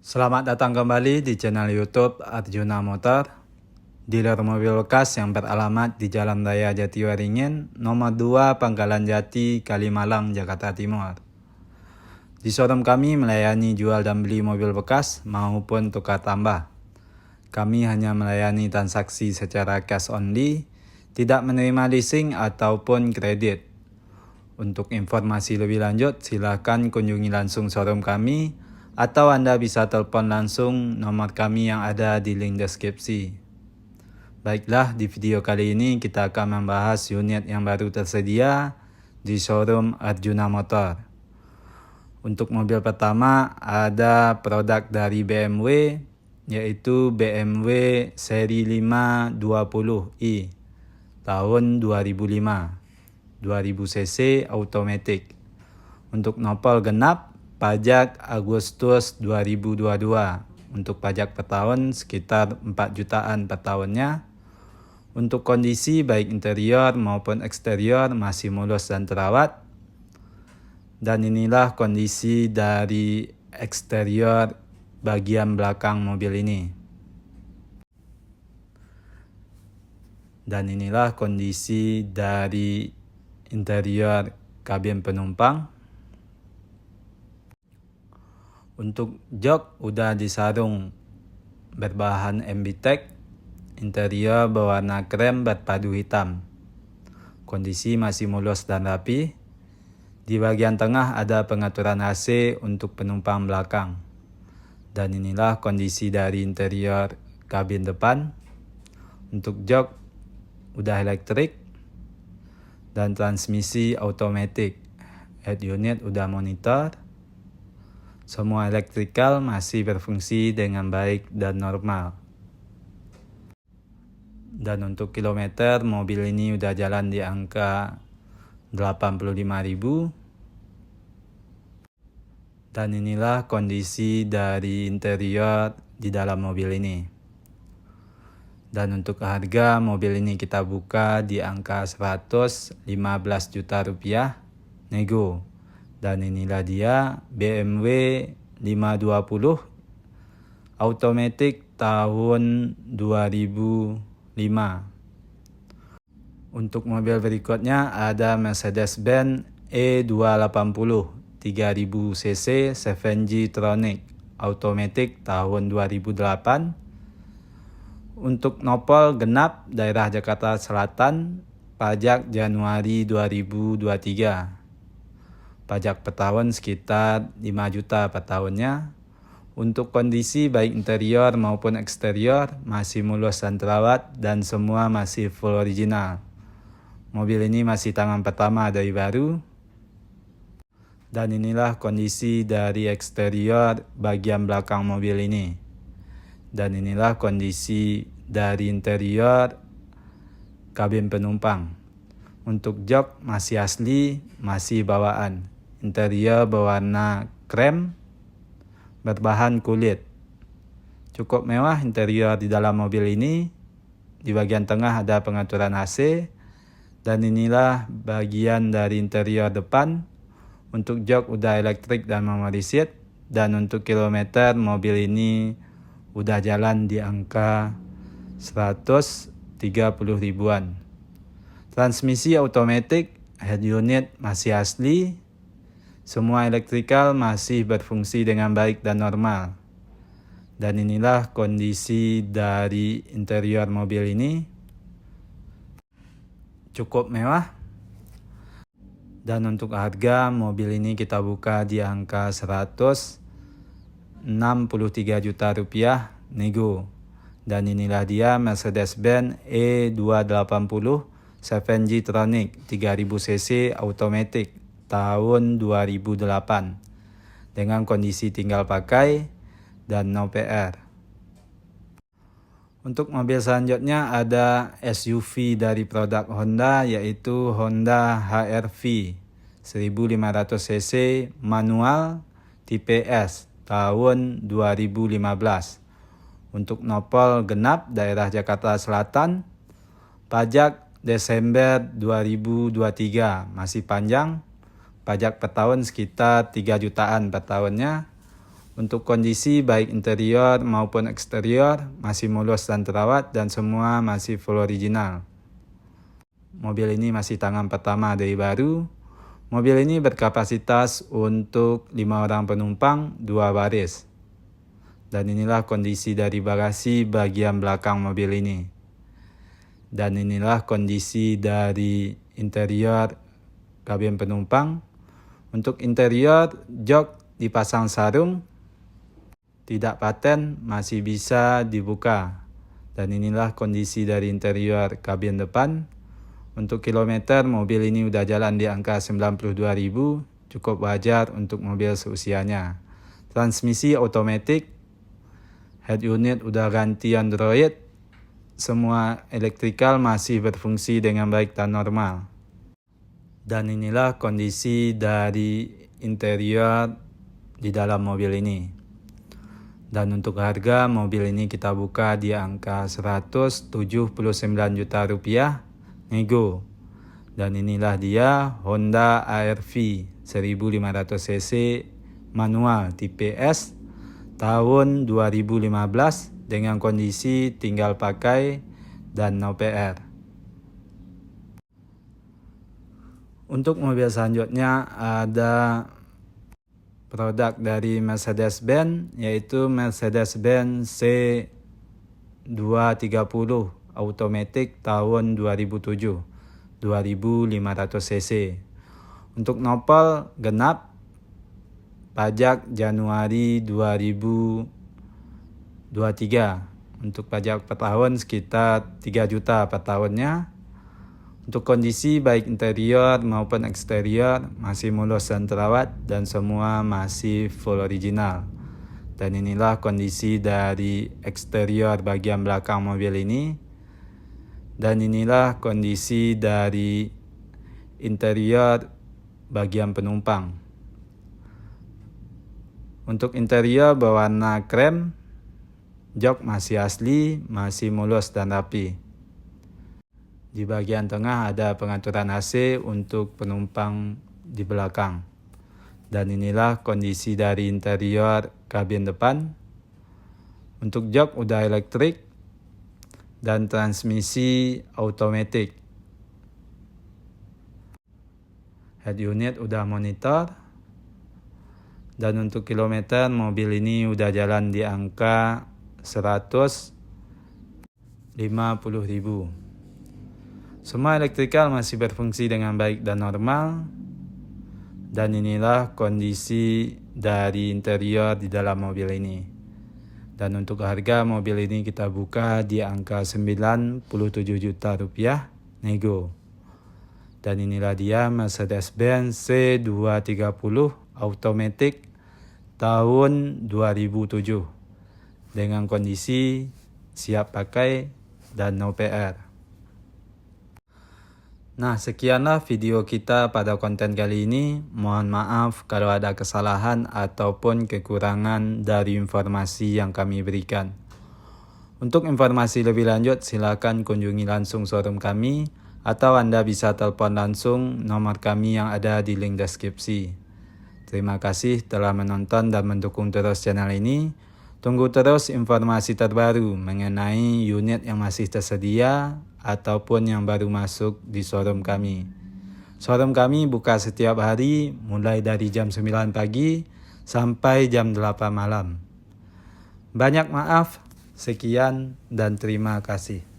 Selamat datang kembali di channel YouTube Arjuna Motor, dealer mobil bekas yang beralamat di Jalan Raya Jatiwaringin, nomor 2 Pangkalan Jati, Kalimalang, Jakarta Timur. Di showroom kami melayani jual dan beli mobil bekas maupun tukar tambah. Kami hanya melayani transaksi secara cash only, tidak menerima leasing ataupun kredit. Untuk informasi lebih lanjut, silakan kunjungi langsung showroom kami atau Anda bisa telepon langsung nomor kami yang ada di link deskripsi. Baiklah, di video kali ini kita akan membahas unit yang baru tersedia di showroom Arjuna Motor. Untuk mobil pertama ada produk dari BMW, yaitu BMW seri 520i tahun 2005, 2000 cc automatic. Untuk nopol genap, pajak Agustus 2022. Untuk pajak per tahun sekitar 4 jutaan per tahunnya. Untuk kondisi baik interior maupun eksterior masih mulus dan terawat. Dan inilah kondisi dari eksterior bagian belakang mobil ini. Dan inilah kondisi dari interior kabin penumpang. Untuk jok udah disarung berbahan MBTEC, interior berwarna krem berpadu hitam. Kondisi masih mulus dan rapi. Di bagian tengah ada pengaturan AC untuk penumpang belakang. Dan inilah kondisi dari interior kabin depan. Untuk jok udah elektrik dan transmisi automatic. Head unit udah monitor. Semua elektrikal masih berfungsi dengan baik dan normal. Dan untuk kilometer, mobil ini udah jalan di angka 85.000. Dan inilah kondisi dari interior di dalam mobil ini. Dan untuk harga mobil ini kita buka di angka 115 juta rupiah nego. Dan inilah dia BMW 520 automatic tahun 2005. Untuk mobil berikutnya ada Mercedes-Benz E280 3000 cc 7G Tronic automatic tahun 2008. Untuk nopol genap daerah Jakarta Selatan, pajak Januari 2023. Pajak per tahun sekitar 5 juta per tahunnya. Untuk kondisi baik interior maupun eksterior masih mulus dan terawat dan semua masih full original. Mobil ini masih tangan pertama dari baru. Dan inilah kondisi dari eksterior bagian belakang mobil ini. Dan inilah kondisi dari interior kabin penumpang. Untuk jok masih asli, masih bawaan. Interior berwarna krem berbahan kulit. Cukup mewah interior di dalam mobil ini. Di bagian tengah ada pengaturan AC. Dan inilah bagian dari interior depan. Untuk jok udah elektrik dan memory seat. Dan untuk kilometer mobil ini udah jalan di angka 130 ribuan. Transmisi automatic, head unit masih asli. Semua elektrikal masih berfungsi dengan baik dan normal. Dan inilah kondisi dari interior mobil ini. Cukup mewah. Dan untuk harga mobil ini kita buka di angka 163 juta rupiah nego. Dan inilah dia Mercedes-Benz E280 7G Tronic 3000 cc automatic tahun 2008 dengan kondisi tinggal pakai dan no PR. Untuk mobil selanjutnya ada SUV dari produk Honda, yaitu Honda HR-V 1500 cc manual tipe S tahun 2015. Untuk nopol genap daerah Jakarta Selatan, pajak Desember 2023 masih panjang. Pajak per tahun sekitar 3 jutaan per tahunnya. Untuk kondisi baik interior maupun eksterior masih mulus dan terawat dan semua masih full original. Mobil ini masih tangan pertama dari baru. Mobil ini berkapasitas untuk 5 orang penumpang, 2 baris. Dan inilah kondisi dari bagasi bagian belakang mobil ini. Dan inilah kondisi dari interior kabin penumpang. Untuk interior, jok dipasang sarung, tidak paten, masih bisa dibuka. Dan inilah kondisi dari interior kabin depan. Untuk kilometer, mobil ini udah jalan di angka 92.000, cukup wajar untuk mobil seusianya. Transmisi otomatis, head unit udah ganti Android, semua elektrikal masih berfungsi dengan baik dan normal. Dan inilah kondisi dari interior di dalam mobil ini. Dan untuk harga mobil ini kita buka di angka 179 juta rupiah, nego. Dan inilah dia Honda AR-V 1500 cc manual tipe S tahun 2015 dengan kondisi tinggal pakai dan no PR. Untuk mobil selanjutnya ada produk dari Mercedes-Benz, yaitu Mercedes-Benz C230 Automatic tahun 2007, 2500 cc. Untuk nopol genap, pajak Januari 2023. Untuk pajak per tahun sekitar 3 juta per tahunnya. Untuk kondisi baik interior maupun eksterior masih mulus dan terawat dan semua masih full original. Dan inilah kondisi dari eksterior bagian belakang mobil ini. Dan inilah kondisi dari interior bagian penumpang. Untuk interior berwarna krem, jok masih asli, masih mulus dan rapi. Di bagian tengah ada pengaturan AC untuk penumpang di belakang. Dan inilah kondisi dari interior kabin depan. Untuk jok udah elektrik dan transmisi otomatis. Head unit udah monitor. Dan untuk kilometer mobil ini udah jalan di angka 150.000. Semua elektrikal masih berfungsi dengan baik dan normal. Dan inilah kondisi dari interior di dalam mobil ini. Dan untuk harga mobil ini kita buka di angka 97 juta rupiah, nego. Dan inilah dia Mercedes-Benz C230 Automatic tahun 2007. Dengan kondisi siap pakai dan no PR. Nah, sekianlah video kita pada konten kali ini. Mohon maaf kalau ada kesalahan ataupun kekurangan dari informasi yang kami berikan. Untuk informasi lebih lanjut, silakan kunjungi langsung showroom kami atau Anda bisa telepon langsung nomor kami yang ada di link deskripsi. Terima kasih telah menonton dan mendukung terus channel ini. Tunggu terus informasi terbaru mengenai unit yang masih tersedia ataupun yang baru masuk di showroom kami. Showroom kami buka setiap hari mulai dari jam 9 pagi sampai jam 8 malam. Banyak maaf, sekian dan terima kasih.